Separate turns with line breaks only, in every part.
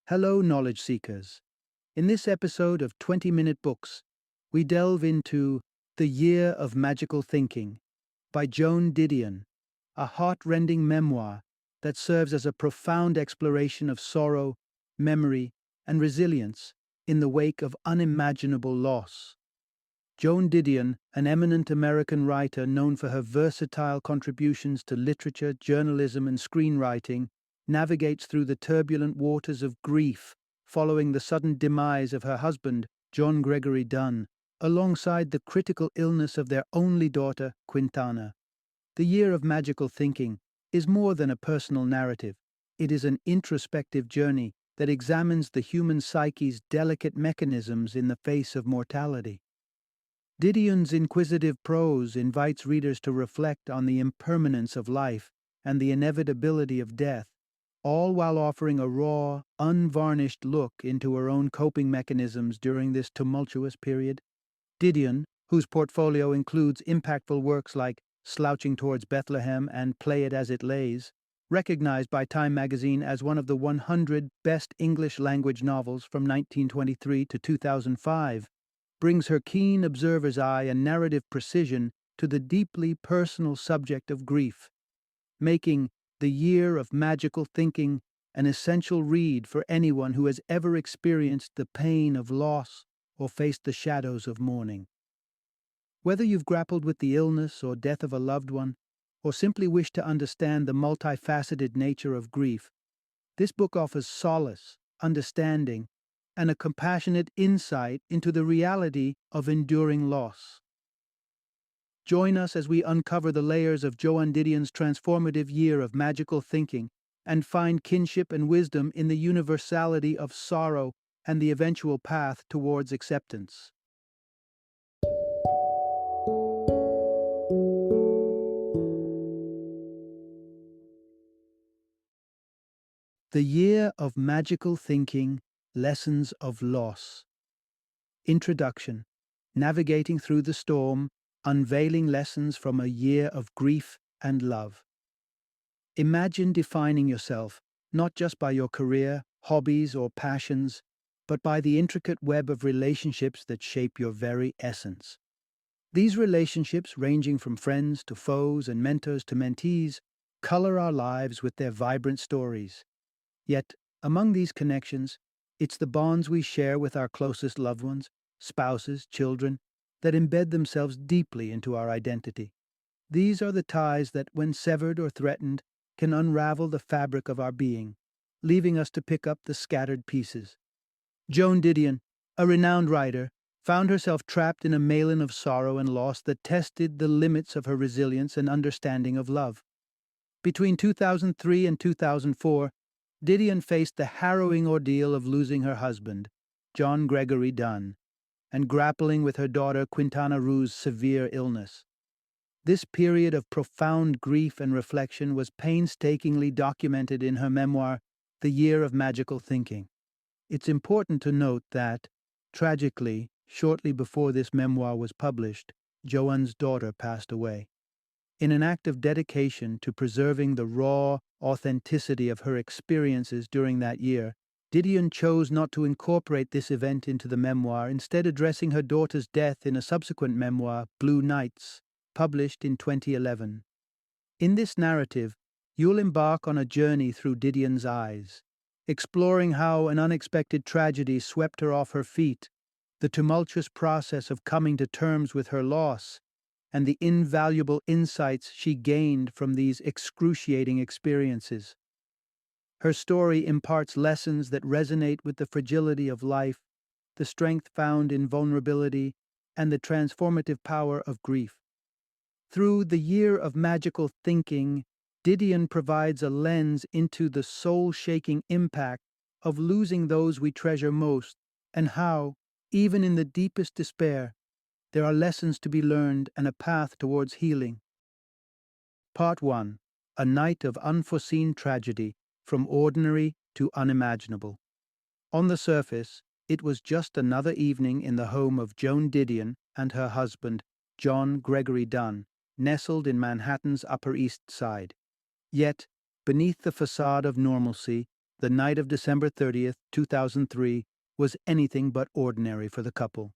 Hello, knowledge seekers. In this episode of 20-Minute Books, we delve into The Year of Magical Thinking by Joan Didion, a heart-rending memoir that serves as a profound exploration of sorrow, memory, and resilience in the wake of unimaginable loss. Joan Didion, an eminent American writer known for her versatile contributions to literature, journalism, and screenwriting, navigates through the turbulent waters of grief following the sudden demise of her husband, John Gregory Dunn, alongside the critical illness of their only daughter, Quintana. The Year of Magical Thinking is more than a personal narrative. It is an introspective journey that examines the human psyche's delicate mechanisms in the face of mortality. Didion's inquisitive prose invites readers to reflect on the impermanence of life and the inevitability of death, all while offering a raw, unvarnished look into her own coping mechanisms during this tumultuous period. Didion, whose portfolio includes impactful works like Slouching Towards Bethlehem and Play It As It Lays, recognized by Time magazine as one of the 100 best English-language novels from 1923 to 2005, brings her keen observer's eye and narrative precision to the deeply personal subject of grief, making The Year of Magical Thinking an essential read for anyone who has ever experienced the pain of loss or faced the shadows of mourning. Whether you've grappled with the illness or death of a loved one, or simply wish to understand the multifaceted nature of grief, this book offers solace, understanding, and a compassionate insight into the reality of enduring loss. Join us as we uncover the layers of Joan Didion's transformative year of magical thinking and find kinship and wisdom in the universality of sorrow and the eventual path towards acceptance. The Year of Magical Thinking, Lessons of Loss. Introduction. Navigating through the storm, unveiling lessons from a year of grief and love. Imagine defining yourself not just by your career, hobbies, or passions, but by the intricate web of relationships that shape your very essence. These relationships, ranging from friends to foes and mentors to mentees, color our lives with their vibrant stories. Yet, among these connections, it's the bonds we share with our closest loved ones, spouses, children, that embed themselves deeply into our identity. These are the ties that, when severed or threatened, can unravel the fabric of our being, leaving us to pick up the scattered pieces. Joan Didion, a renowned writer, found herself trapped in a maelon of sorrow and loss that tested the limits of her resilience and understanding of love. Between 2003 and 2004, Didion faced the harrowing ordeal of losing her husband, John Gregory Dunn, and grappling with her daughter Quintana Roo's severe illness. This period of profound grief and reflection was painstakingly documented in her memoir, The Year of Magical Thinking. It's important to note that, tragically, shortly before this memoir was published, Joan's daughter passed away. In an act of dedication to preserving the raw authenticity of her experiences during that year, Didion chose not to incorporate this event into the memoir, instead addressing her daughter's death in a subsequent memoir, Blue Nights, published in 2011. In this narrative, you'll embark on a journey through Didion's eyes, exploring how an unexpected tragedy swept her off her feet, the tumultuous process of coming to terms with her loss, and the invaluable insights she gained from these excruciating experiences. Her story imparts lessons that resonate with the fragility of life, the strength found in vulnerability, and the transformative power of grief. Through The Year of Magical Thinking, Didion provides a lens into the soul-shaking impact of losing those we treasure most, and how, even in the deepest despair, there are lessons to be learned and a path towards healing. Part 1. A Night of Unforeseen Tragedy, From Ordinary to Unimaginable. On the surface, it was just another evening in the home of Joan Didion and her husband, John Gregory Dunn, nestled in Manhattan's Upper East Side. Yet, beneath the facade of normalcy, The night of December 30th, 2003, was anything but ordinary for the couple.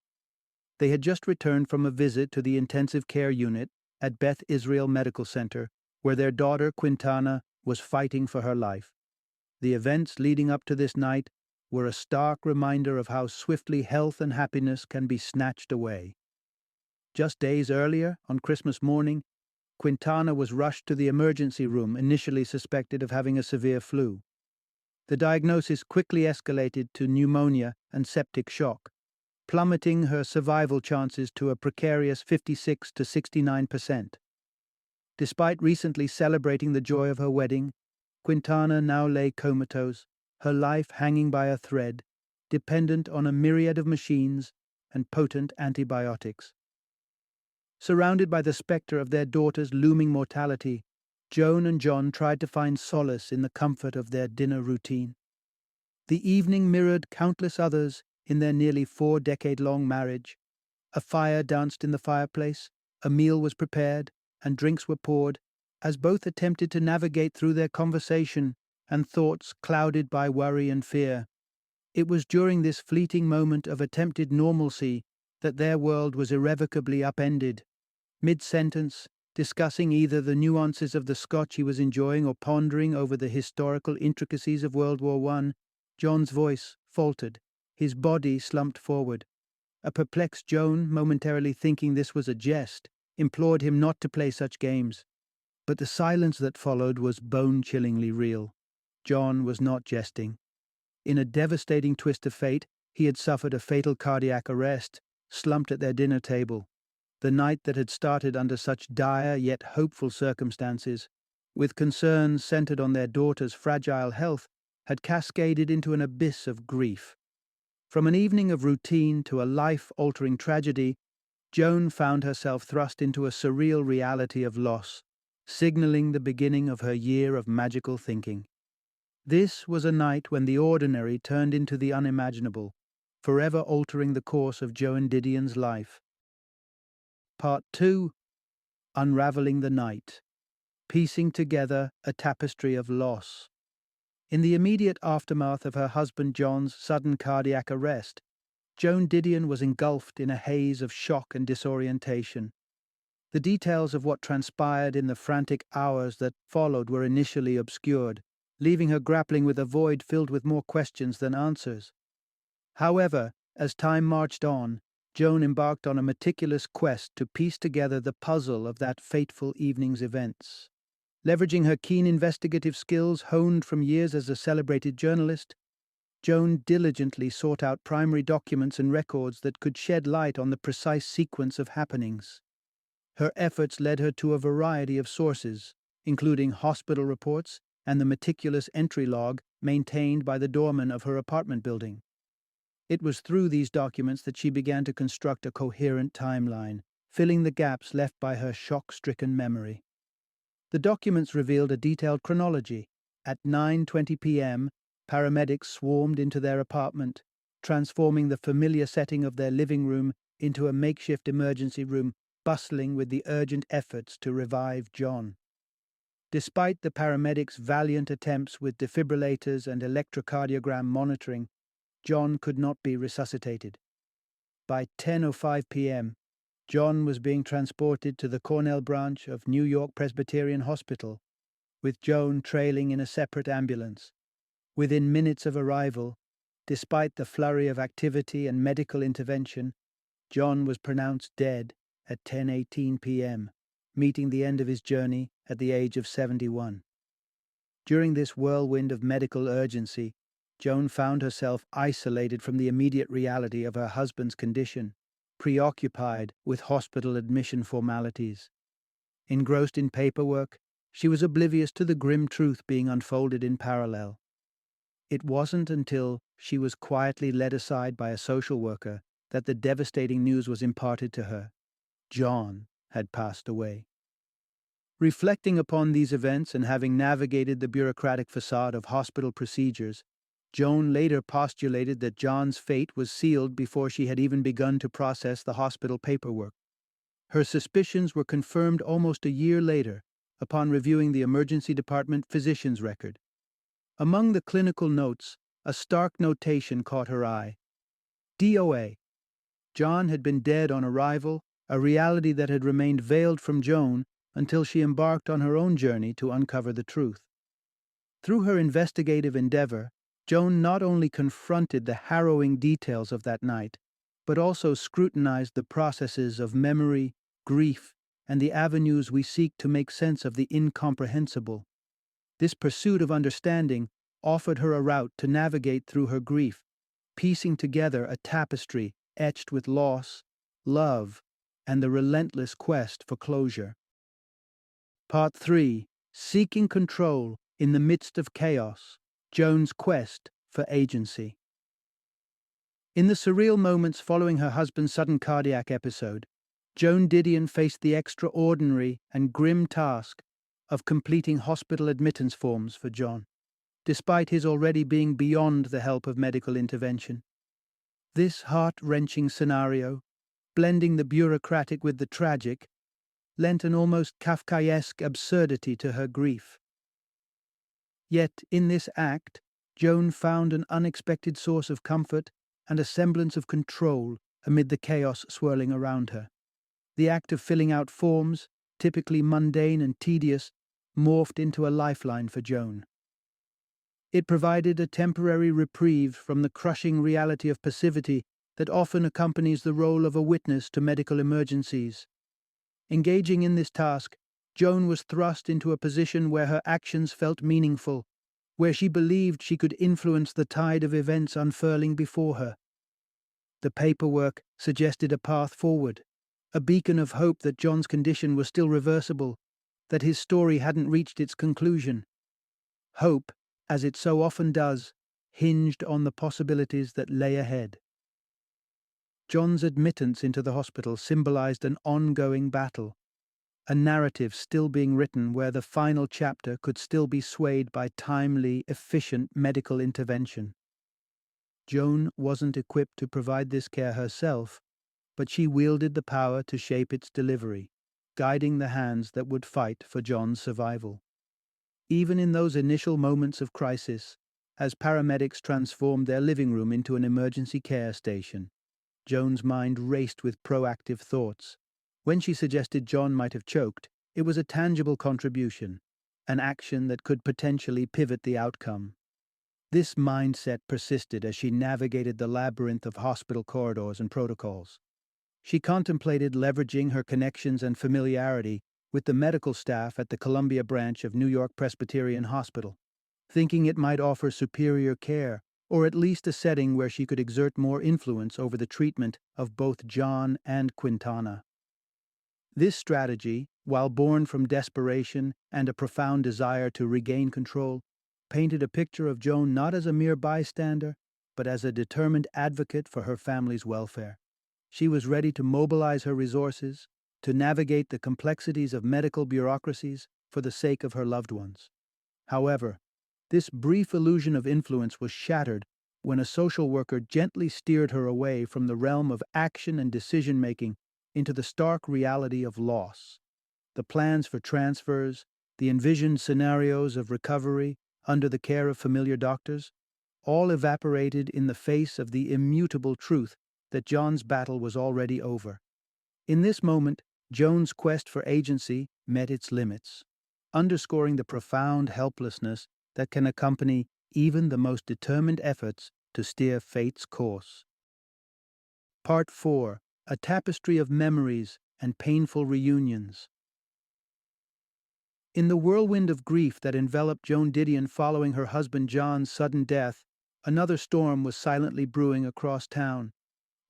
They had just returned from a visit to the intensive care unit at Beth Israel Medical Center, where their daughter, Quintana, was fighting for her life. The events leading up to this night were a stark reminder of how swiftly health and happiness can be snatched away. Just days earlier, on Christmas morning, Quintana was rushed to the emergency room, initially suspected of having a severe flu. The diagnosis quickly escalated to pneumonia and septic shock, plummeting her survival chances to a precarious 56 to 69%. Despite recently celebrating the joy of her wedding, Quintana now lay comatose, her life hanging by a thread, dependent on a myriad of machines and potent antibiotics. Surrounded by the specter of their daughter's looming mortality, Joan and John tried to find solace in the comfort of their dinner routine. The evening mirrored countless others in their nearly 4-decade-long marriage. A fire danced in the fireplace, a meal was prepared, and drinks were poured, as both attempted to navigate through their conversation and thoughts clouded by worry and fear. It was during this fleeting moment of attempted normalcy that their world was irrevocably upended. Mid-sentence, discussing either the nuances of the scotch he was enjoying or pondering over the historical intricacies of World War I, John's voice faltered, his body slumped forward. A perplexed Joan, momentarily thinking this was a jest, implored him not to play such games. But the silence that followed was bone-chillingly real. John was not jesting. In a devastating twist of fate, he had suffered a fatal cardiac arrest, slumped at their dinner table. The night that had started under such dire yet hopeful circumstances, with concerns centered on their daughter's fragile health, had cascaded into an abyss of grief. From an evening of routine to a life-altering tragedy, Joan found herself thrust into a surreal reality of loss, signaling the beginning of her year of magical thinking. This was a night when the ordinary turned into the unimaginable, forever altering the course of Joan Didion's life. Part 2. Unraveling the Night. Piecing together a tapestry of loss. In the immediate aftermath of her husband John's sudden cardiac arrest, Joan Didion was engulfed in a haze of shock and disorientation. The details of what transpired in the frantic hours that followed were initially obscured, leaving her grappling with a void filled with more questions than answers. However, as time marched on, Joan embarked on a meticulous quest to piece together the puzzle of that fateful evening's events. Leveraging her keen investigative skills honed from years as a celebrated journalist, Joan diligently sought out primary documents and records that could shed light on the precise sequence of happenings. Her efforts led her to a variety of sources, including hospital reports and the meticulous entry log maintained by the doorman of her apartment building. It was through these documents that she began to construct a coherent timeline, filling the gaps left by her shock-stricken memory. The documents revealed a detailed chronology. At 9:20 p.m., paramedics swarmed into their apartment, transforming the familiar setting of their living room into a makeshift emergency room bustling with the urgent efforts to revive John. Despite the paramedics' valiant attempts with defibrillators and electrocardiogram monitoring, John could not be resuscitated. By 10:05 p.m., John was being transported to the Cornell branch of New York Presbyterian Hospital, with Joan trailing in a separate ambulance. Within minutes of arrival, despite the flurry of activity and medical intervention, John was pronounced dead at 10:18 p.m., meeting the end of his journey at the age of 71. During this whirlwind of medical urgency, Joan found herself isolated from the immediate reality of her husband's condition, preoccupied with hospital admission formalities. Engrossed in paperwork, she was oblivious to the grim truth being unfolded in parallel. It wasn't until she was quietly led aside by a social worker that the devastating news was imparted to her. John had passed away. Reflecting upon these events and having navigated the bureaucratic facade of hospital procedures, Joan later postulated that John's fate was sealed before she had even begun to process the hospital paperwork. Her suspicions were confirmed almost a year later upon reviewing the emergency department physician's record. Among the clinical notes, a stark notation caught her eye. DOA. John had been dead on arrival, a reality that had remained veiled from Joan until she embarked on her own journey to uncover the truth. Through her investigative endeavor, Joan not only confronted the harrowing details of that night, but also scrutinized the processes of memory, grief, and the avenues we seek to make sense of the incomprehensible. This pursuit of understanding offered her a route to navigate through her grief, piecing together a tapestry etched with loss, love, and the relentless quest for closure. Part 3. Seeking Control in the Midst of Chaos, Joan's Quest for Agency. In the surreal moments following her husband's sudden cardiac episode, Joan Didion faced the extraordinary and grim task of completing hospital admittance forms for John, despite his already being beyond the help of medical intervention. This heart-wrenching scenario, blending the bureaucratic with the tragic, lent an almost Kafkaesque absurdity to her grief. Yet, in this act, Joan found an unexpected source of comfort and a semblance of control amid the chaos swirling around her. The act of filling out forms, typically mundane and tedious, morphed into a lifeline for Joan. It provided a temporary reprieve from the crushing reality of passivity that often accompanies the role of a witness to medical emergencies. Engaging in this task, Joan was thrust into a position where her actions felt meaningful, where she believed she could influence the tide of events unfurling before her. The paperwork suggested a path forward, a beacon of hope that John's condition was still reversible, that his story hadn't reached its conclusion. Hope, as it so often does, hinged on the possibilities that lay ahead. John's admittance into the hospital symbolized an ongoing battle, a narrative still being written where the final chapter could still be swayed by timely, efficient medical intervention. Joan wasn't equipped to provide this care herself, but she wielded the power to shape its delivery, guiding the hands that would fight for John's survival. Even in those initial moments of crisis, as paramedics transformed their living room into an emergency care station, Joan's mind raced with proactive thoughts. When she suggested John might have choked, it was a tangible contribution, an action that could potentially pivot the outcome. This mindset persisted as she navigated the labyrinth of hospital corridors and protocols. She contemplated leveraging her connections and familiarity with the medical staff at the Columbia branch of New York Presbyterian Hospital, thinking it might offer superior care, or at least a setting where she could exert more influence over the treatment of both John and Quintana. This strategy, while born from desperation and a profound desire to regain control, painted a picture of Joan not as a mere bystander, but as a determined advocate for her family's welfare. She was ready to mobilize her resources, to navigate the complexities of medical bureaucracies for the sake of her loved ones. However, this brief illusion of influence was shattered when a social worker gently steered her away from the realm of action and decision-making into the stark reality of loss. The plans for transfers, the envisioned scenarios of recovery under the care of familiar doctors, all evaporated in the face of the immutable truth that John's battle was already over. In this moment, Joan's quest for agency met its limits, underscoring the profound helplessness that can accompany even the most determined efforts to steer fate's course. Part 4. A tapestry of memories and painful reunions. In the whirlwind of grief that enveloped Joan Didion following her husband John's sudden death, another storm was silently brewing across town.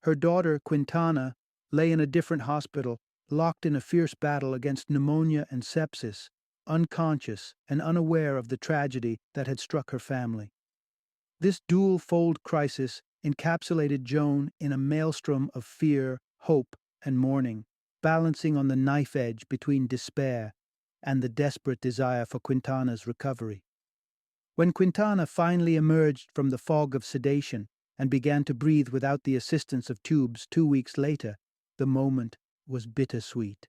Her daughter, Quintana, lay in a different hospital, locked in a fierce battle against pneumonia and sepsis, unconscious and unaware of the tragedy that had struck her family. This dual-fold crisis encapsulated Joan in a maelstrom of fear, hope, and mourning, balancing on the knife edge between despair and the desperate desire for Quintana's recovery. When Quintana finally emerged from the fog of sedation and began to breathe without the assistance of tubes 2 weeks later, the moment was bittersweet.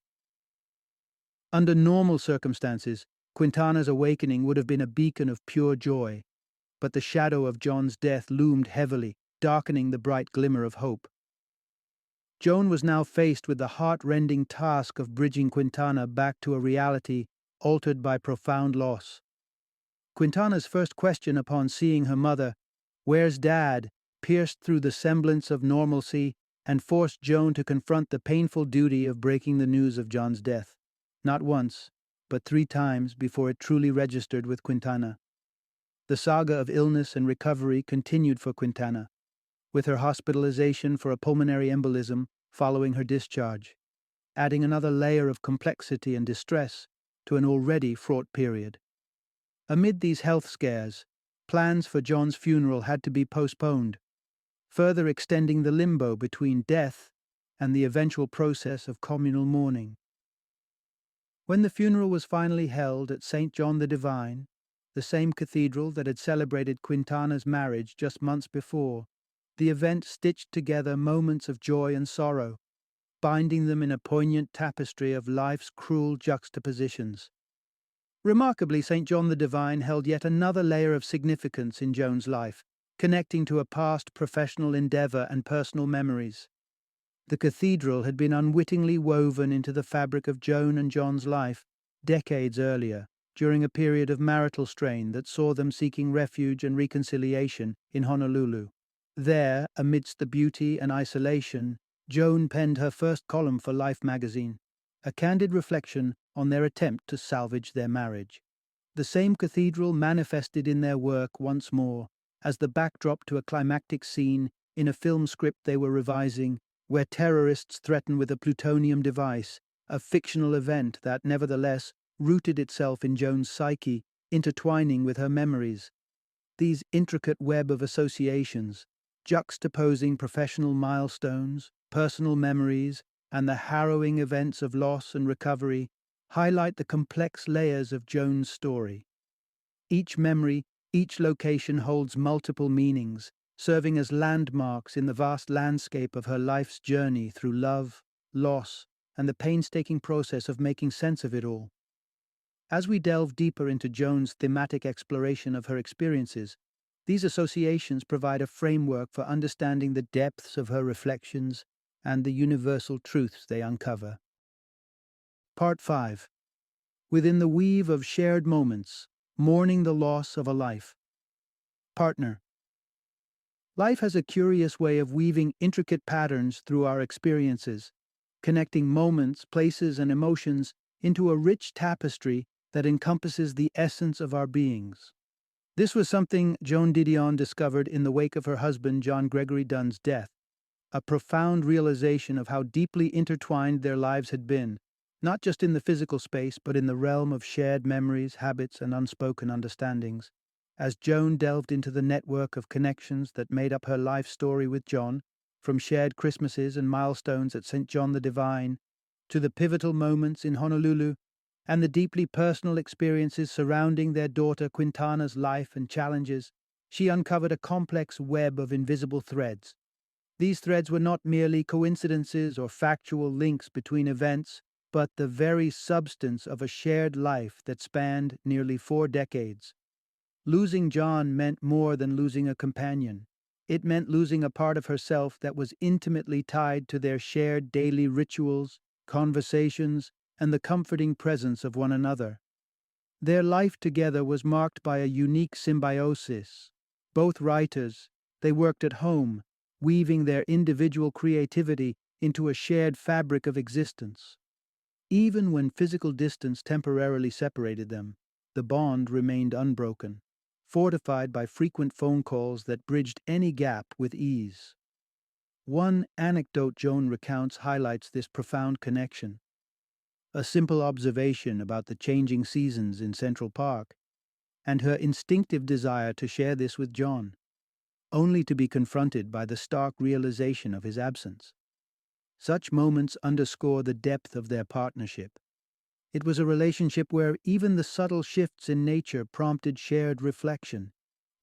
Under normal circumstances, Quintana's awakening would have been a beacon of pure joy, but the shadow of John's death loomed heavily, darkening the bright glimmer of hope. Joan was now faced with the heart-rending task of bridging Quintana back to a reality altered by profound loss. Quintana's first question upon seeing her mother, "Where's Dad?" pierced through the semblance of normalcy and forced Joan to confront the painful duty of breaking the news of John's death. Not once, but 3 times before it truly registered with Quintana. The saga of illness and recovery continued for Quintana, with her hospitalization for a pulmonary embolism following her discharge, adding another layer of complexity and distress to an already fraught period. Amid these health scares, plans for John's funeral had to be postponed, further extending the limbo between death and the eventual process of communal mourning. When the funeral was finally held at St. John the Divine, the same cathedral that had celebrated Quintana's marriage just months before, the event stitched together moments of joy and sorrow, binding them in a poignant tapestry of life's cruel juxtapositions. Remarkably, St. John the Divine held yet another layer of significance in Joan's life, connecting to a past professional endeavor and personal memories. The cathedral had been unwittingly woven into the fabric of Joan and John's life decades earlier, during a period of marital strain that saw them seeking refuge and reconciliation in Honolulu. There, amidst the beauty and isolation, Joan penned her first column for Life magazine, a candid reflection on their attempt to salvage their marriage. The same cathedral manifested in their work once more, as the backdrop to a climactic scene in a film script they were revising, where terrorists threaten with a plutonium device, a fictional event that, nevertheless, rooted itself in Joan's psyche, intertwining with her memories. These intricate web of associations, juxtaposing professional milestones, personal memories, and the harrowing events of loss and recovery, highlight the complex layers of Joan's story. Each memory, each location holds multiple meanings, serving as landmarks in the vast landscape of her life's journey through love, loss, and the painstaking process of making sense of it all. As we delve deeper into Joan's thematic exploration of her experiences, these associations provide a framework for understanding the depths of her reflections and the universal truths they uncover. Part 5. Within the weave of shared moments, mourning the loss of a life. Partner. Life has a curious way of weaving intricate patterns through our experiences, connecting moments, places, and emotions into a rich tapestry that encompasses the essence of our beings. This was something Joan Didion discovered in the wake of her husband John Gregory Dunn's death, a profound realization of how deeply intertwined their lives had been, not just in the physical space but in the realm of shared memories, habits, and unspoken understandings. As Joan delved into the network of connections that made up her life story with John, from shared Christmases and milestones at St. John the Divine, to the pivotal moments in Honolulu, and the deeply personal experiences surrounding their daughter Quintana's life and challenges, she uncovered a complex web of invisible threads. These threads were not merely coincidences or factual links between events, but the very substance of a shared life that spanned nearly 4 decades. Losing John meant more than losing a companion. It meant losing a part of herself that was intimately tied to their shared daily rituals, conversations, and the comforting presence of one another. Their life together was marked by a unique symbiosis. Both writers, they worked at home, weaving their individual creativity into a shared fabric of existence. Even when physical distance temporarily separated them, the bond remained unbroken, fortified by frequent phone calls that bridged any gap with ease. One anecdote Joan recounts highlights this profound connection. A simple observation about the changing seasons in Central Park, and her instinctive desire to share this with John, only to be confronted by the stark realization of his absence. Such moments underscore the depth of their partnership. It was a relationship where even the subtle shifts in nature prompted shared reflection.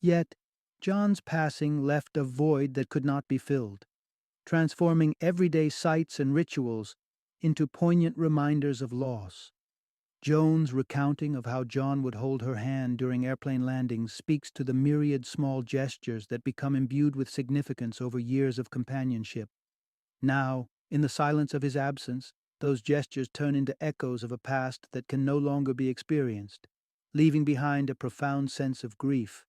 Yet, John's passing left a void that could not be filled, transforming everyday sights and rituals into poignant reminders of loss. Joan's recounting of how John would hold her hand during airplane landings speaks to the myriad small gestures that become imbued with significance over years of companionship. Now, in the silence of his absence, those gestures turn into echoes of a past that can no longer be experienced, leaving behind a profound sense of grief.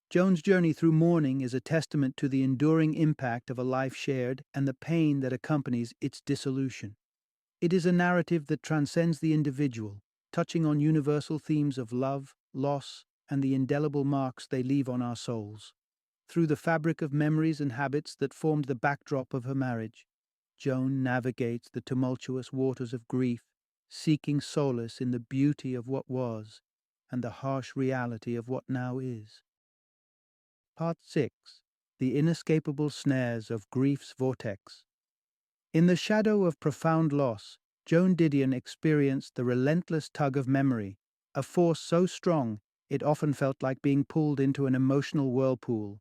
Joan's journey through mourning is a testament to the enduring impact of a life shared and the pain that accompanies its dissolution. It is a narrative that transcends the individual, touching on universal themes of love, loss, and the indelible marks they leave on our souls. Through the fabric of memories and habits that formed the backdrop of her marriage, Joan navigates the tumultuous waters of grief, seeking solace in the beauty of what was and the harsh reality of what now is. Part 6. The Inescapable Snares of Grief's Vortex. In the shadow of profound loss, Joan Didion experienced the relentless tug of memory, a force so strong it often felt like being pulled into an emotional whirlpool.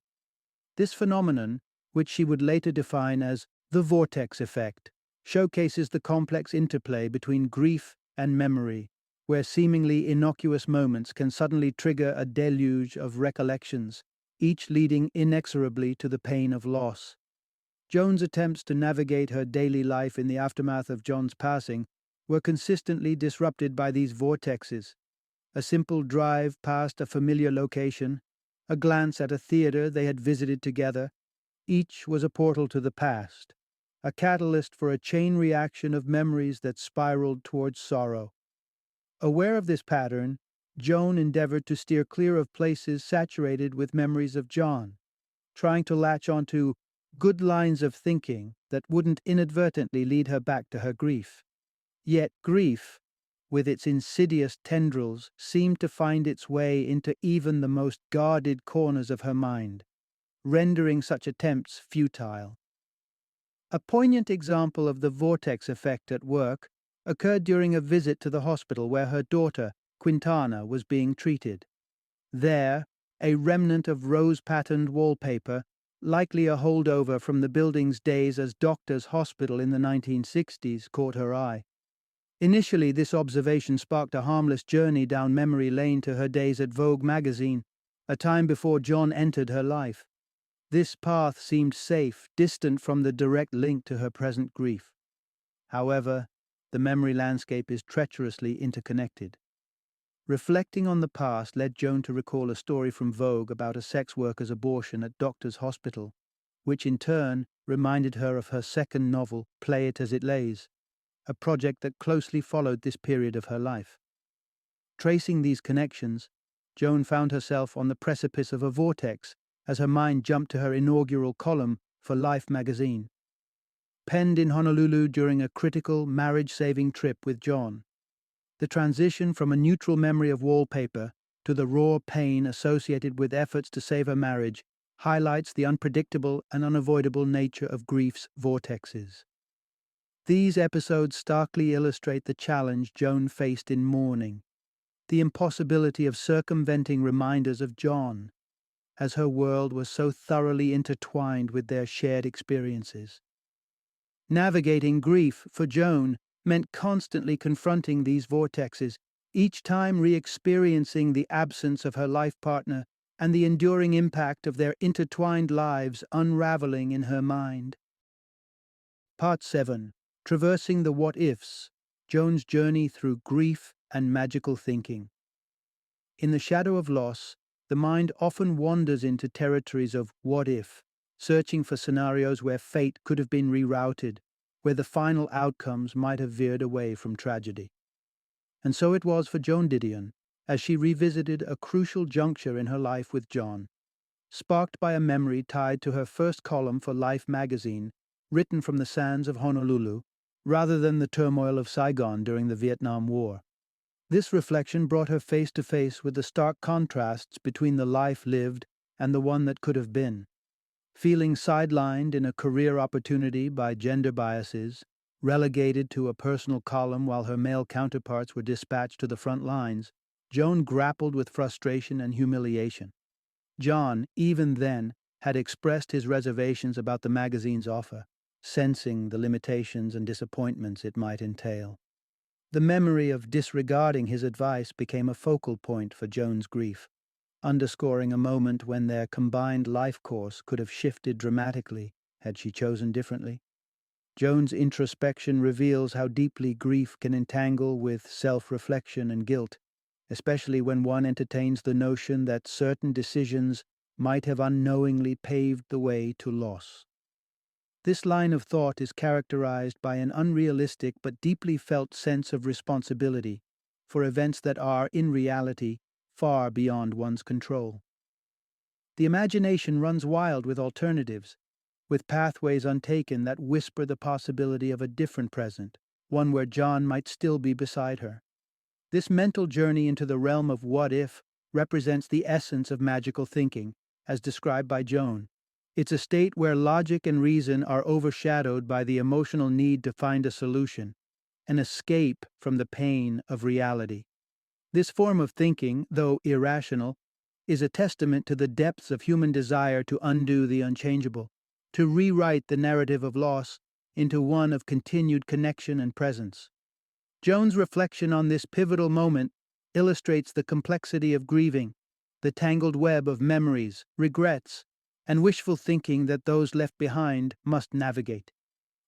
This phenomenon, which she would later define as the vortex effect, showcases the complex interplay between grief and memory, where seemingly innocuous moments can suddenly trigger a deluge of recollections, each leading inexorably to the pain of loss. Joan's attempts to navigate her daily life in the aftermath of John's passing were consistently disrupted by these vortexes. A simple drive past a familiar location, a glance at a theater they had visited together, each was a portal to the past, a catalyst for a chain reaction of memories that spiraled towards sorrow. Aware of this pattern, Joan endeavored to steer clear of places saturated with memories of John, trying to latch onto good lines of thinking that wouldn't inadvertently lead her back to her grief. Yet grief, with its insidious tendrils, seemed to find its way into even the most guarded corners of her mind, rendering such attempts futile. A poignant example of the vortex effect at work occurred during a visit to the hospital where her daughter, Quintana, was being treated. There, a remnant of rose-patterned wallpaper, likely a holdover from the building's days as doctor's hospital in the 1960s, caught her eye. Initially, this observation sparked a harmless journey down memory lane to her days at Vogue magazine, a time before John entered her life. This path seemed safe, distant from the direct link to her present grief. However, the memory landscape is treacherously interconnected. Reflecting on the past led Joan to recall a story from Vogue about a sex worker's abortion at Doctor's Hospital, which in turn reminded her of her second novel, Play It As It Lays, a project that closely followed this period of her life. Tracing these connections, Joan found herself on the precipice of a vortex as her mind jumped to her inaugural column for Life magazine. Penned in Honolulu during a critical marriage-saving trip with John, the transition from a neutral memory of wallpaper to the raw pain associated with efforts to save her marriage highlights the unpredictable and unavoidable nature of grief's vortexes. These episodes starkly illustrate the challenge Joan faced in mourning, the impossibility of circumventing reminders of John, as her world was so thoroughly intertwined with their shared experiences. Navigating grief for Joan meant constantly confronting these vortexes, each time re-experiencing the absence of her life partner and the enduring impact of their intertwined lives unraveling in her mind. Part 7. Traversing the What-Ifs, Joan's Journey Through Grief and Magical Thinking. In the shadow of loss, the mind often wanders into territories of what if, searching for scenarios where fate could have been rerouted, where the final outcomes might have veered away from tragedy. And so it was for Joan Didion, as she revisited a crucial juncture in her life with John, sparked by a memory tied to her first column for Life magazine, written from the sands of Honolulu, rather than the turmoil of Saigon during the Vietnam War. This reflection brought her face to face with the stark contrasts between the life lived and the one that could have been. Feeling sidelined in a career opportunity by gender biases, relegated to a personal column while her male counterparts were dispatched to the front lines, Joan grappled with frustration and humiliation. John, even then, had expressed his reservations about the magazine's offer, sensing the limitations and disappointments it might entail. The memory of disregarding his advice became a focal point for Joan's grief, underscoring a moment when their combined life course could have shifted dramatically had she chosen differently. Joan's introspection reveals how deeply grief can entangle with self-reflection and guilt, especially when one entertains the notion that certain decisions might have unknowingly paved the way to loss. This line of thought is characterized by an unrealistic but deeply felt sense of responsibility for events that are, in reality, far beyond one's control. The imagination runs wild with alternatives, with pathways untaken that whisper the possibility of a different present, one where John might still be beside her. This mental journey into the realm of what if represents the essence of magical thinking, as described by Joan. It's a state where logic and reason are overshadowed by the emotional need to find a solution, an escape from the pain of reality. This form of thinking, though irrational, is a testament to the depths of human desire to undo the unchangeable, to rewrite the narrative of loss into one of continued connection and presence. Joan's reflection on this pivotal moment illustrates the complexity of grieving, the tangled web of memories, regrets, and wishful thinking that those left behind must navigate.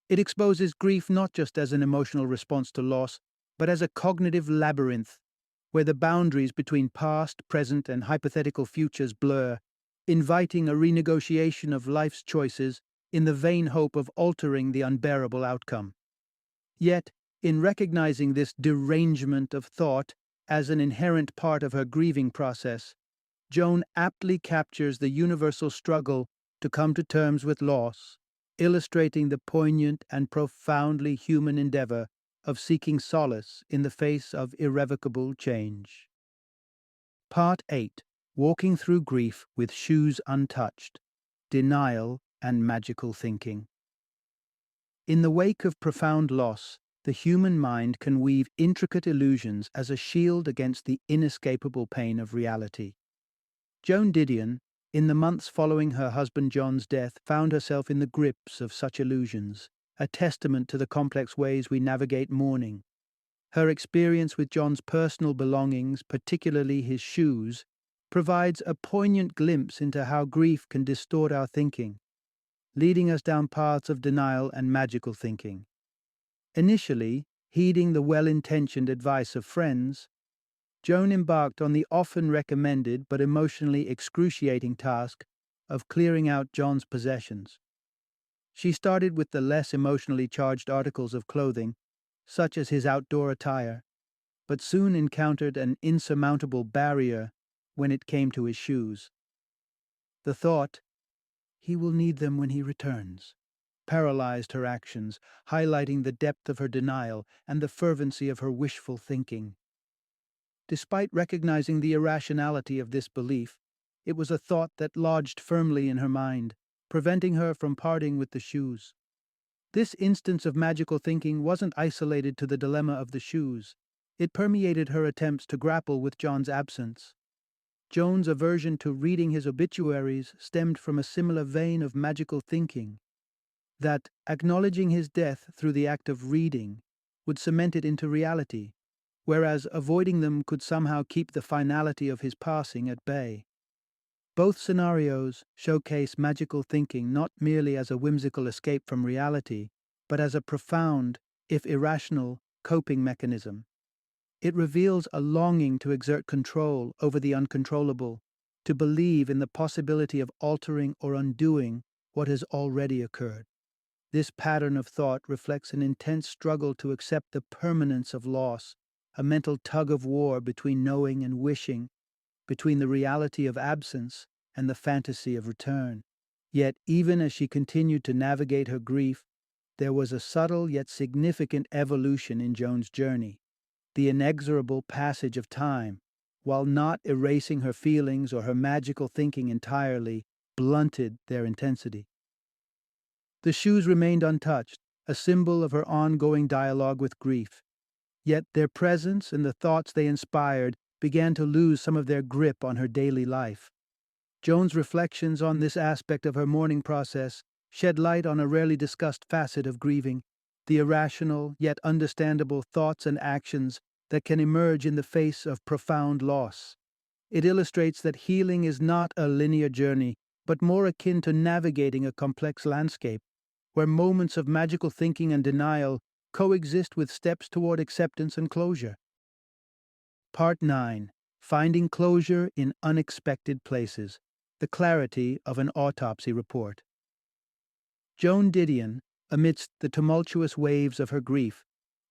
It exposes grief not just as an emotional response to loss, but as a cognitive labyrinth, where the boundaries between past, present, and hypothetical futures blur, inviting a renegotiation of life's choices in the vain hope of altering the unbearable outcome. Yet, in recognizing this derangement of thought as an inherent part of her grieving process, Joan aptly captures the universal struggle to come to terms with loss, illustrating the poignant and profoundly human endeavor of seeking solace in the face of irrevocable change. Part 8. Walking Through Grief with Shoes Untouched, Denial and Magical Thinking. In the wake of profound loss, the human mind can weave intricate illusions as a shield against the inescapable pain of reality. Joan Didion, in the months following her husband John's death, found herself in the grips of such illusions, a testament to the complex ways we navigate mourning. Her experience with John's personal belongings, particularly his shoes, provides a poignant glimpse into how grief can distort our thinking, leading us down paths of denial and magical thinking. Initially, heeding the well-intentioned advice of friends, Joan embarked on the often recommended but emotionally excruciating task of clearing out John's possessions. She started with the less emotionally charged articles of clothing, such as his outdoor attire, but soon encountered an insurmountable barrier when it came to his shoes. The thought, "He will need them when he returns," paralyzed her actions, highlighting the depth of her denial and the fervency of her wishful thinking. Despite recognizing the irrationality of this belief, it was a thought that lodged firmly in her mind, preventing her from parting with the shoes. This instance of magical thinking wasn't isolated to the dilemma of the shoes. It permeated her attempts to grapple with John's absence. Joan's aversion to reading his obituaries stemmed from a similar vein of magical thinking, that acknowledging his death through the act of reading would cement it into reality, whereas avoiding them could somehow keep the finality of his passing at bay. Both scenarios showcase magical thinking not merely as a whimsical escape from reality, but as a profound, if irrational, coping mechanism. It reveals a longing to exert control over the uncontrollable, to believe in the possibility of altering or undoing what has already occurred. This pattern of thought reflects an intense struggle to accept the permanence of loss, a mental tug-of-war between knowing and wishing, between the reality of absence and the fantasy of return. Yet, even as she continued to navigate her grief, there was a subtle yet significant evolution in Joan's journey. The inexorable passage of time, while not erasing her feelings or her magical thinking entirely, blunted their intensity. The shoes remained untouched, a symbol of her ongoing dialogue with grief. Yet their presence and the thoughts they inspired began to lose some of their grip on her daily life. Joan's reflections on this aspect of her mourning process shed light on a rarely discussed facet of grieving, the irrational yet understandable thoughts and actions that can emerge in the face of profound loss. It illustrates that healing is not a linear journey, but more akin to navigating a complex landscape, where moments of magical thinking and denial coexist with steps toward acceptance and closure. Part 9. Finding Closure in Unexpected Places. The Clarity of an Autopsy Report. Joan Didion, amidst the tumultuous waves of her grief,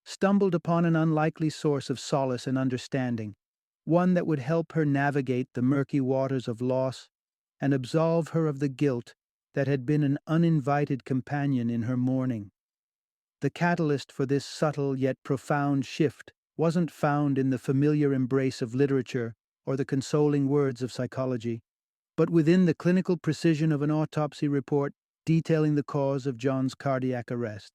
stumbled upon an unlikely source of solace and understanding, one that would help her navigate the murky waters of loss and absolve her of the guilt that had been an uninvited companion in her mourning. The catalyst for this subtle yet profound shift wasn't found in the familiar embrace of literature or the consoling words of psychology, but within the clinical precision of an autopsy report detailing the cause of John's cardiac arrest.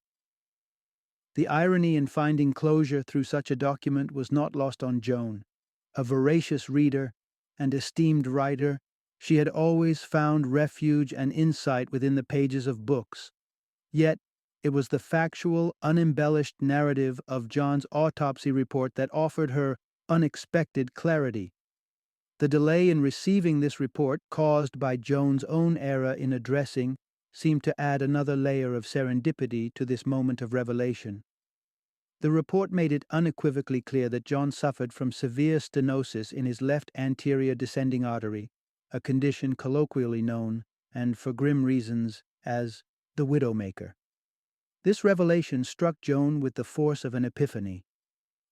The irony in finding closure through such a document was not lost on Joan. A voracious reader and esteemed writer, she had always found refuge and insight within the pages of books. Yet, it was the factual, unembellished narrative of John's autopsy report that offered her unexpected clarity. The delay in receiving this report, caused by Joan's own error in addressing, seemed to add another layer of serendipity to this moment of revelation. The report made it unequivocally clear that John suffered from severe stenosis in his left anterior descending artery, a condition colloquially known, and for grim reasons, as the Widowmaker. This revelation struck Joan with the force of an epiphany.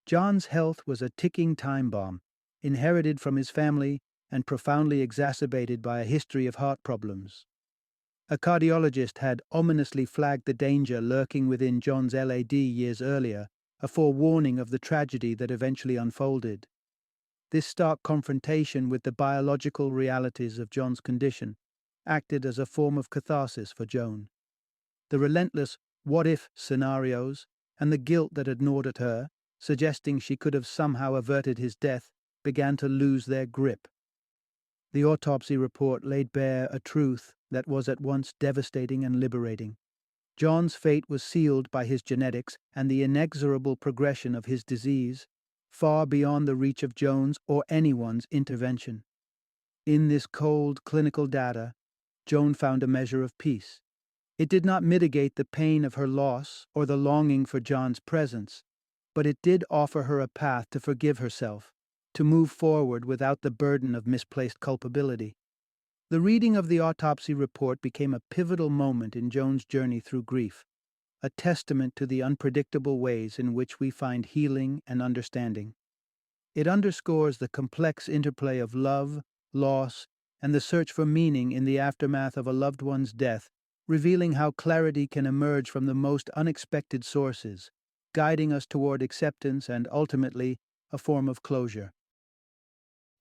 John's health was a ticking time bomb, inherited from his family and profoundly exacerbated by a history of heart problems. A cardiologist had ominously flagged the danger lurking within John's LAD years earlier, a forewarning of the tragedy that eventually unfolded. This stark confrontation with the biological realities of John's condition acted as a form of catharsis for Joan. The relentless what-if scenarios and the guilt that had gnawed at her, suggesting she could have somehow averted his death, began to lose their grip. The autopsy report laid bare a truth that was at once devastating and liberating. John's fate was sealed by his genetics and the inexorable progression of his disease, far beyond the reach of Joan's or anyone's intervention. In this cold clinical data, Joan found a measure of peace. It did not mitigate the pain of her loss or the longing for John's presence, but it did offer her a path to forgive herself, to move forward without the burden of misplaced culpability. The reading of the autopsy report became a pivotal moment in Joan's journey through grief, a testament to the unpredictable ways in which we find healing and understanding. It underscores the complex interplay of love, loss, and the search for meaning in the aftermath of a loved one's death, revealing how clarity can emerge from the most unexpected sources, guiding us toward acceptance and, ultimately, a form of closure.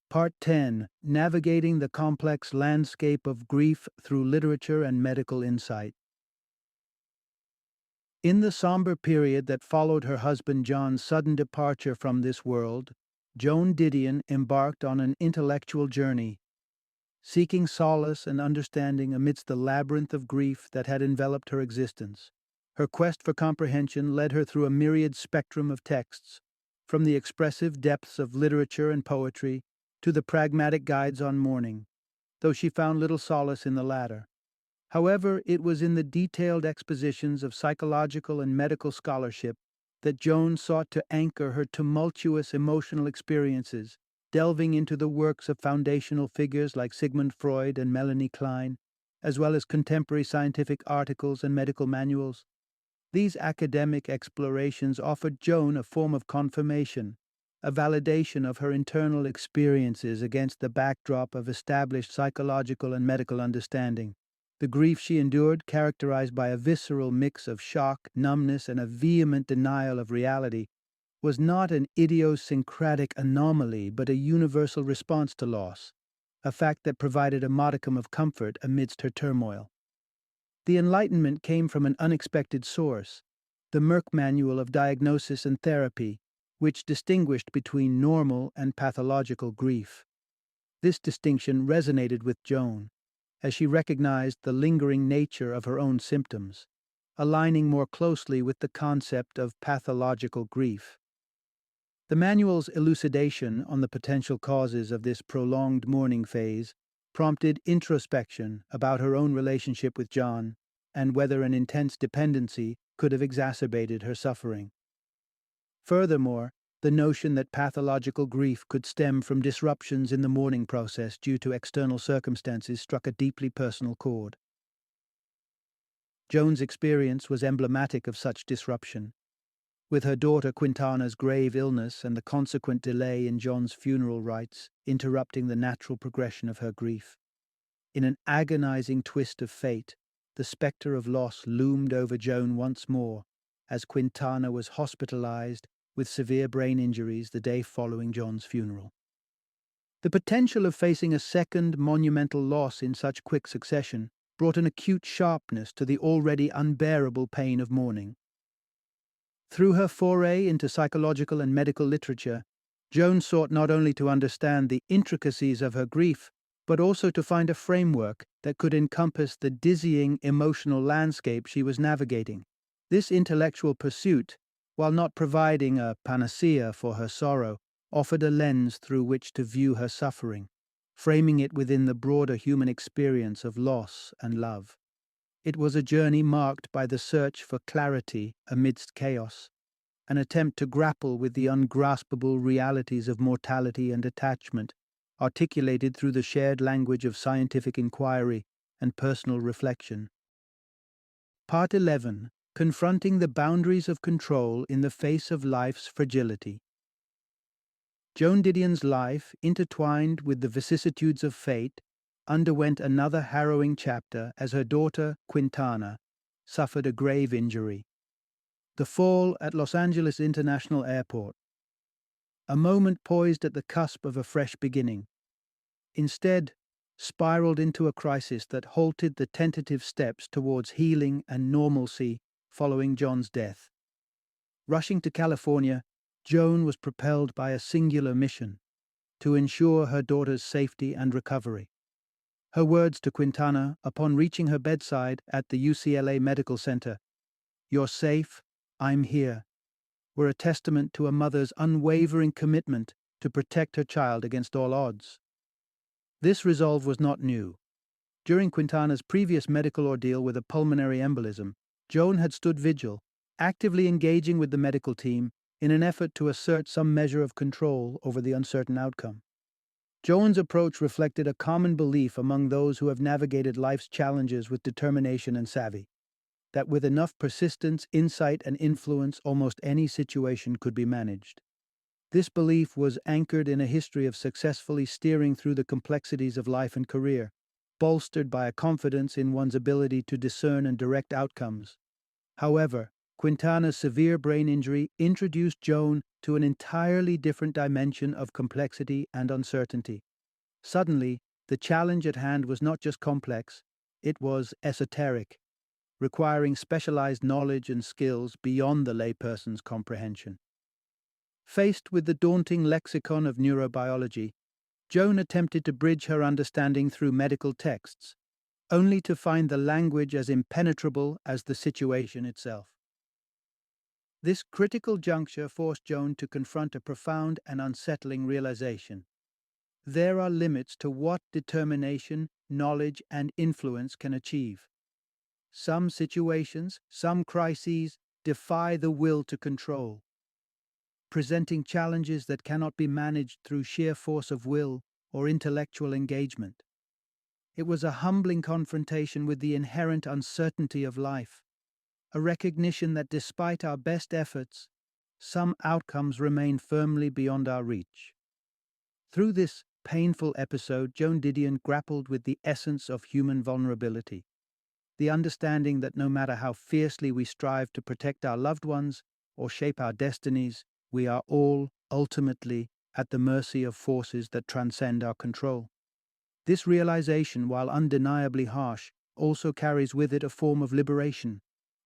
Part 10. Navigating the Complex Landscape of Grief Through Literature and Medical Insight. In the somber period that followed her husband John's sudden departure from this world, Joan Didion embarked on an intellectual journey, seeking solace and understanding amidst the labyrinth of grief that had enveloped her existence. Her quest for comprehension led her through a myriad spectrum of texts, from the expressive depths of literature and poetry to the pragmatic guides on mourning, though she found little solace in the latter. However, it was in the detailed expositions of psychological and medical scholarship that Joan sought to anchor her tumultuous emotional experiences, delving into the works of foundational figures like Sigmund Freud and Melanie Klein, as well as contemporary scientific articles and medical manuals. These academic explorations offered Joan a form of confirmation, a validation of her internal experiences against the backdrop of established psychological and medical understanding. The grief she endured, characterized by a visceral mix of shock, numbness, and a vehement denial of reality, was not an idiosyncratic anomaly but a universal response to loss, a fact that provided a modicum of comfort amidst her turmoil. The enlightenment came from an unexpected source, the Merck Manual of Diagnosis and Therapy, which distinguished between normal and pathological grief. This distinction resonated with Joan, as she recognized the lingering nature of her own symptoms. aligning more closely with the concept of pathological grief. The manual's elucidation on the potential causes of this prolonged mourning phase prompted introspection about her own relationship with John and whether an intense dependency could have exacerbated her suffering. Furthermore, the notion that pathological grief could stem from disruptions in the mourning process due to external circumstances struck a deeply personal chord. Joan's experience was emblematic of such disruption, with her daughter Quintana's grave illness and the consequent delay in John's funeral rites interrupting the natural progression of her grief. In an agonizing twist of fate, the specter of loss loomed over Joan once more as Quintana was hospitalized with severe brain injuries the day following John's funeral. The potential of facing a second monumental loss in such quick succession brought an acute sharpness to the already unbearable pain of mourning. Through her foray into psychological and medical literature, Joan sought not only to understand the intricacies of her grief, but also to find a framework that could encompass the dizzying emotional landscape she was navigating. This intellectual pursuit, while not providing a panacea for her sorrow, offered a lens through which to view her suffering, framing it within the broader human experience of loss and love. It was a journey marked by the search for clarity amidst chaos, an attempt to grapple with the ungraspable realities of mortality and attachment, articulated through the shared language of scientific inquiry and personal reflection. Part 11. Confronting the boundaries of control in the face of life's fragility. Joan Didion's life, intertwined with the vicissitudes of fate, underwent another harrowing chapter as her daughter, Quintana, suffered a grave injury. The fall at Los Angeles International Airport. A moment poised at the cusp of a fresh beginning. Instead, spiraled into a crisis that halted the tentative steps towards healing and normalcy following John's death. Rushing to California, Joan was propelled by a singular mission: to ensure her daughter's safety and recovery. Her words to Quintana upon reaching her bedside at the UCLA Medical Center, "You're safe, I'm here," were a testament to a mother's unwavering commitment to protect her child against all odds. This resolve was not new. During Quintana's previous medical ordeal with a pulmonary embolism, Joan had stood vigil, actively engaging with the medical team in an effort to assert some measure of control over the uncertain outcome. Joan's approach reflected a common belief among those who have navigated life's challenges with determination and savvy, that with enough persistence, insight, and influence, almost any situation could be managed. This belief was anchored in a history of successfully steering through the complexities of life and career, bolstered by a confidence in one's ability to discern and direct outcomes. However, Quintana's severe brain injury introduced Joan to an entirely different dimension of complexity and uncertainty. Suddenly, the challenge at hand was not just complex, it was esoteric, requiring specialized knowledge and skills beyond the layperson's comprehension. Faced with the daunting lexicon of neurobiology, Joan attempted to bridge her understanding through medical texts, only to find the language as impenetrable as the situation itself. This critical juncture forced Joan to confront a profound and unsettling realization. There are limits to what determination, knowledge, and influence can achieve. Some situations, some crises, defy the will to control, presenting challenges that cannot be managed through sheer force of will or intellectual engagement. It was a humbling confrontation with the inherent uncertainty of life, a recognition that despite our best efforts, some outcomes remain firmly beyond our reach. Through this painful episode, Joan Didion grappled with the essence of human vulnerability, the understanding that no matter how fiercely we strive to protect our loved ones or shape our destinies, we are all, ultimately, at the mercy of forces that transcend our control. This realization, while undeniably harsh, also carries with it a form of liberation.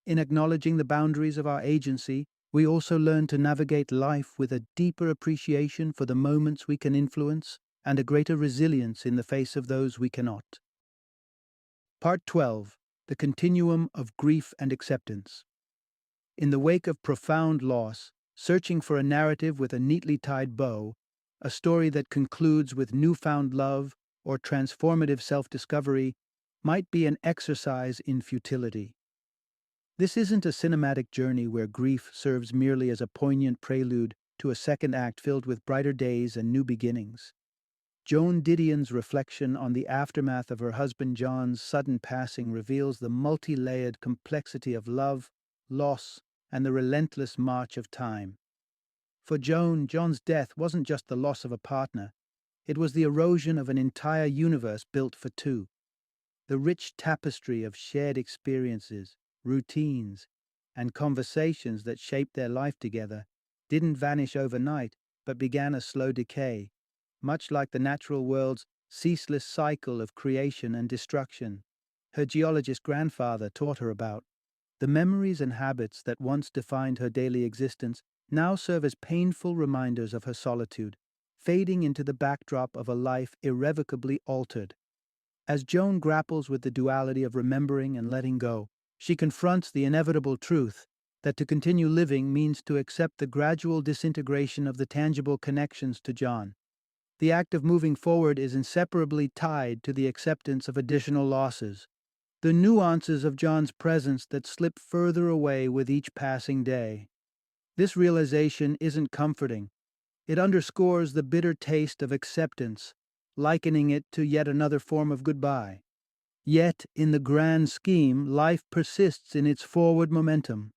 In acknowledging the boundaries of our agency, we also learn to navigate life with a deeper appreciation for the moments we can influence and a greater resilience in the face of those we cannot. Part 12. the continuum of grief and acceptance. In the wake of profound loss, searching for a narrative with a neatly tied bow, a story that concludes with newfound love or transformative self-discovery, might be an exercise in futility. This isn't a cinematic journey where grief serves merely as a poignant prelude to a second act filled with brighter days and new beginnings. Joan Didion's reflection on the aftermath of her husband John's sudden passing reveals the multi-layered complexity of love, loss, and the relentless march of time. For Joan, John's death wasn't just the loss of a partner, it was the erosion of an entire universe built for two. The rich tapestry of shared experiences, routines, and conversations that shaped their life together didn't vanish overnight, but began a slow decay, much like the natural world's ceaseless cycle of creation and destruction her geologist grandfather taught her about. The memories and habits that once defined her daily existence now serve as painful reminders of her solitude, fading into the backdrop of a life irrevocably altered. As Joan grapples with the duality of remembering and letting go, she confronts the inevitable truth that to continue living means to accept the gradual disintegration of the tangible connections to John. The act of moving forward is inseparably tied to the acceptance of additional losses, the nuances of John's presence that slip further away with each passing day. This realization isn't comforting. It underscores the bitter taste of acceptance, likening it to yet another form of goodbye. Yet, in the grand scheme, life persists in its forward momentum.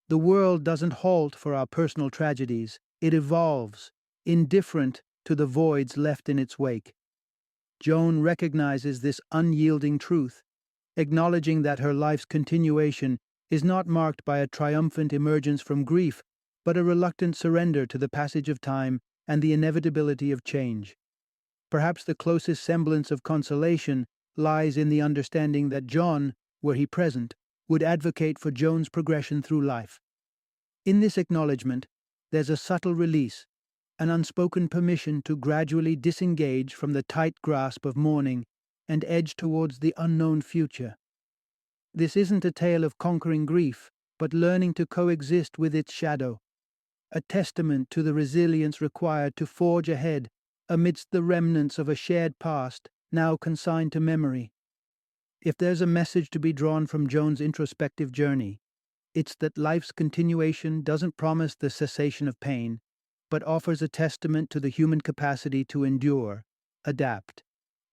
The world doesn't halt for our personal tragedies, it evolves, indifferent to the voids left in its wake. Joan recognizes this unyielding truth, acknowledging that her life's continuation is not marked by a triumphant emergence from grief, but a reluctant surrender to the passage of time and the inevitability of change. Perhaps the closest semblance of consolation lies in the understanding that John, were he present, would advocate for Joan's progression through life. In this acknowledgement, there's a subtle release, an unspoken permission to gradually disengage from the tight grasp of mourning and edge towards the unknown future. This isn't a tale of conquering grief, but learning to coexist with its shadow, a testament to the resilience required to forge ahead amidst the remnants of a shared past now consigned to memory. If there's a message to be drawn from Joan's introspective journey, it's that life's continuation doesn't promise the cessation of pain, but offers a testament to the human capacity to endure, adapt,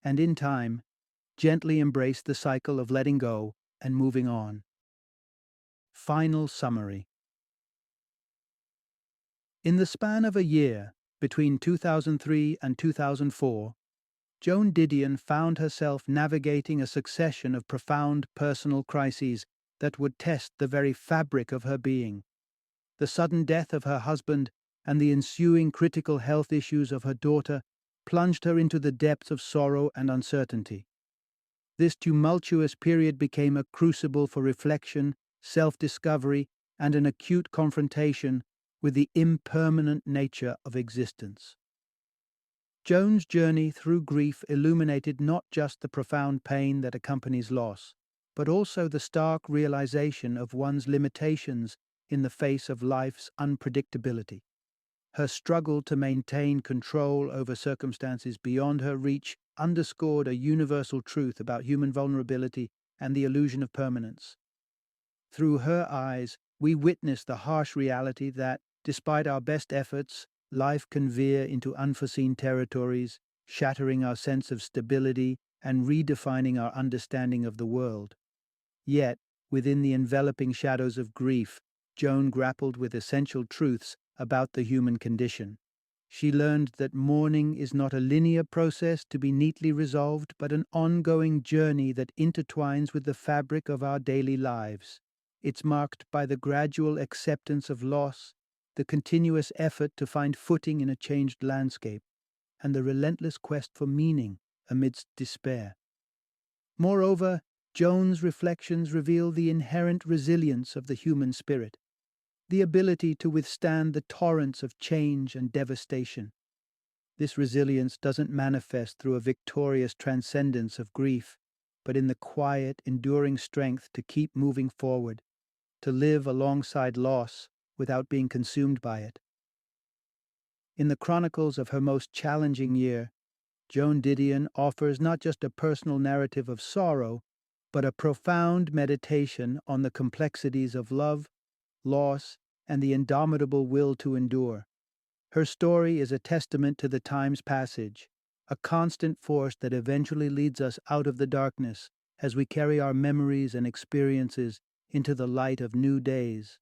and in time, gently embrace the cycle of letting go and moving on. Final summary. In the span of a year, between 2003 and 2004, Joan Didion found herself navigating a succession of profound personal crises that would test the very fabric of her being. The sudden death of her husband and the ensuing critical health issues of her daughter plunged her into the depths of sorrow and uncertainty. This tumultuous period became a crucible for reflection, self-discovery, and an acute confrontation with the impermanent nature of existence. Joan's journey through grief illuminated not just the profound pain that accompanies loss, but also the stark realization of one's limitations in the face of life's unpredictability. Her struggle to maintain control over circumstances beyond her reach underscored a universal truth about human vulnerability and the illusion of permanence. Through her eyes, we witness the harsh reality that, despite our best efforts, life can veer into unforeseen territories, shattering our sense of stability and redefining our understanding of the world. Yet, within the enveloping shadows of grief, Joan grappled with essential truths about the human condition. She learned that mourning is not a linear process to be neatly resolved, but an ongoing journey that intertwines with the fabric of our daily lives. It's marked by the gradual acceptance of loss, the continuous effort to find footing in a changed landscape, and the relentless quest for meaning amidst despair. Moreover, Joan's reflections reveal the inherent resilience of the human spirit, the ability to withstand the torrents of change and devastation. This resilience doesn't manifest through a victorious transcendence of grief, but in the quiet, enduring strength to keep moving forward, to live alongside loss without being consumed by it. In the chronicles of her most challenging year, Joan Didion offers not just a personal narrative of sorrow, but a profound meditation on the complexities of love, loss, and the indomitable will to endure. Her story is a testament to the time's passage, a constant force that eventually leads us out of the darkness as we carry our memories and experiences into the light of new days.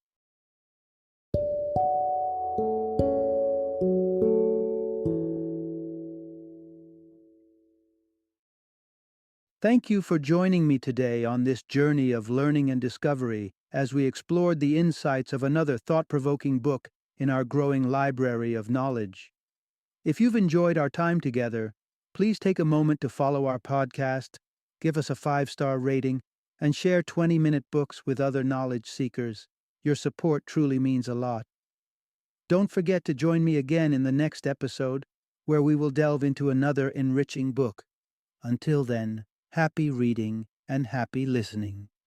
Thank you for joining me today on this journey of learning and discovery as we explored the insights of another thought-provoking book in our growing library of knowledge. If you've enjoyed our time together, please take a moment to follow our podcast, give us a 5-star rating, and share 20-minute books with other knowledge seekers. Your support truly means a lot. Don't forget to join me again in the next episode, where we will delve into another enriching book. Until then, happy reading and happy listening.